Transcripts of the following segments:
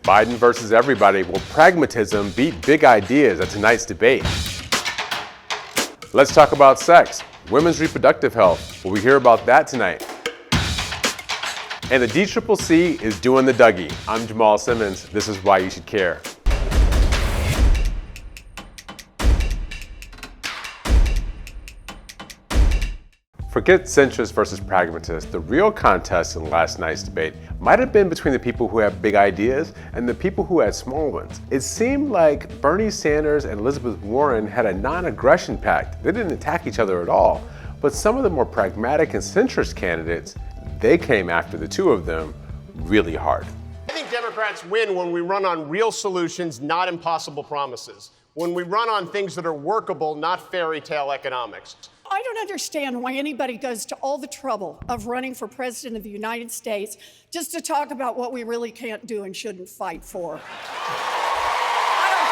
Biden versus everybody. Will pragmatism beat big ideas at tonight's debate? Let's talk about sex. Women's reproductive health. Will we hear about that tonight? And the DCCC is doing the Dougie. I'm Jamal Simmons. This is why you should care. Forget centrist versus pragmatist. The real contest in last night's debate might have been between the people who have big ideas and the people who had small ones. It seemed like Bernie Sanders and Elizabeth Warren had a non-aggression pact. They didn't attack each other at all. But some of the more pragmatic and centrist candidates, they came after the two of them really hard. I think Democrats win when we run on real solutions, not impossible promises. When we run on things that are workable, not fairy tale economics. I don't understand why anybody goes to all the trouble of running for president of the United States just to talk about what we really can't do and shouldn't fight for. I don't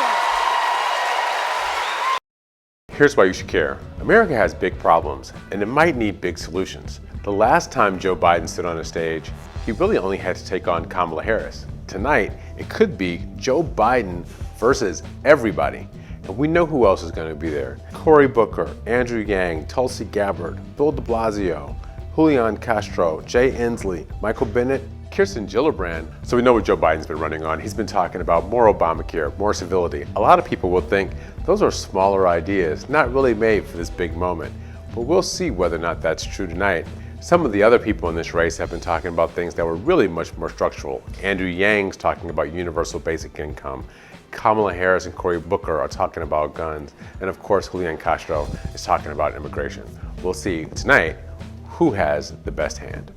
get it. Here's why you should care. America has big problems, and it might need big solutions. The last time Joe Biden stood on a stage, he really only had to take on Kamala Harris. Tonight, it could be Joe Biden versus everybody. And we know who else is going to be there. Cory Booker, Andrew Yang, Tulsi Gabbard, Bill de Blasio, Julian Castro, Jay Inslee, Michael Bennet, Kirsten Gillibrand. So we know what Joe Biden's been running on. He's been talking about more Obamacare, more civility. A lot of people will think those are smaller ideas, not really made for this big moment. But we'll see whether or not that's true tonight. Some of the other people in this race have been talking about things that were really much more structural. Andrew Yang's talking about universal basic income. Kamala Harris and Cory Booker are talking about guns. And of course, Julian Castro is talking about immigration. We'll see tonight who has the best hand.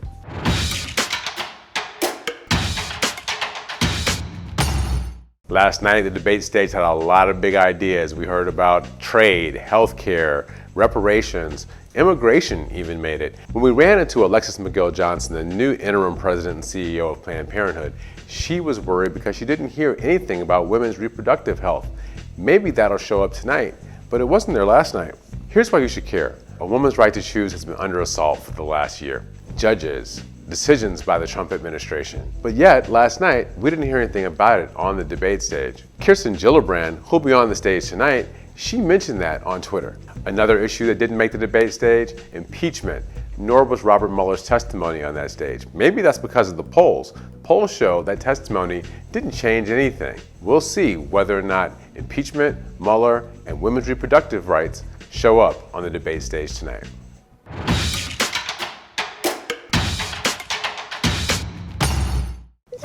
Last night, the debate stage had a lot of big ideas. We heard about trade, healthcare, reparations, immigration even made it. When we ran into Alexis McGill Johnson, the new interim president and CEO of Planned Parenthood, she was worried because she didn't hear anything about women's reproductive health. Maybe that'll show up tonight, but it wasn't there last night. Here's why you should care. A woman's right to choose has been under assault for the last year. Judges, decisions by the Trump administration. But yet, last night, we didn't hear anything about it on the debate stage. Kirsten Gillibrand, who'll be on the stage tonight, she mentioned that on Twitter. Another issue that didn't make the debate stage, impeachment. Nor was Robert Mueller's testimony on that stage. Maybe that's because of the polls. Polls show that testimony didn't change anything. We'll see whether or not impeachment, Mueller, and women's reproductive rights show up on the debate stage tonight.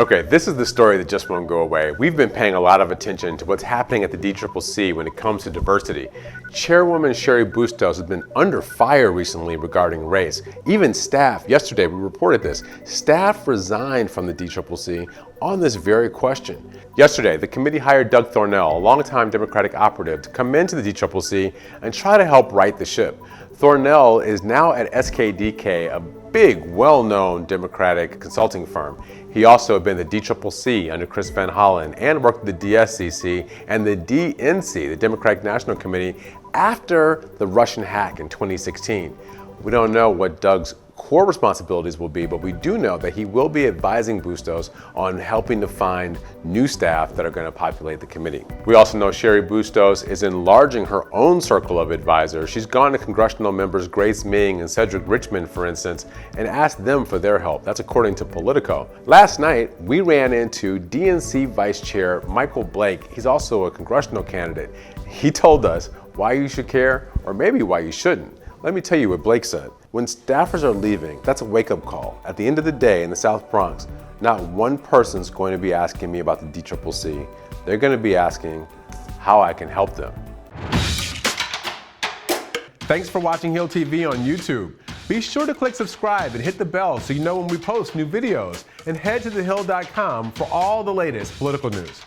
Okay, this is the story that just won't go away. We've been paying a lot of attention to what's happening at the DCCC when it comes to diversity. Chairwoman Cheri Bustos has been under fire recently regarding race. Even staff, yesterday we reported this, staff resigned from the DCCC on this very question. Yesterday, the committee hired Doug Thornell, a longtime Democratic operative, to come into the DCCC and try to help right the ship. Thornell is now at SKDK, a big, well-known Democratic consulting firm. He also had been the DCCC under Chris Van Hollen and worked with the DSCC and the DNC, the Democratic National Committee, after the Russian hack in 2016. We don't know what Doug's core responsibilities will be, but we do know that he will be advising Bustos on helping to find new staff that are going to populate the committee. We also know Cheri Bustos is enlarging her own circle of advisors. She's gone to congressional members Grace Ming and Cedric Richmond, for instance, and asked them for their help. That's according to Politico. Last night, we ran into DNC Vice Chair Michael Blake. He's also a congressional candidate. He told us why you should care, or maybe why you shouldn't. Let me tell you what Blake said. When staffers are leaving, that's a wake-up call. At the end of the day in the South Bronx, not one person's going to be asking me about the DCCC. They're going to be asking how I can help them. Thanks for watching Hill TV on YouTube. Be sure to click subscribe and hit the bell so you know when we post new videos. And head to thehill.com for all the latest political news.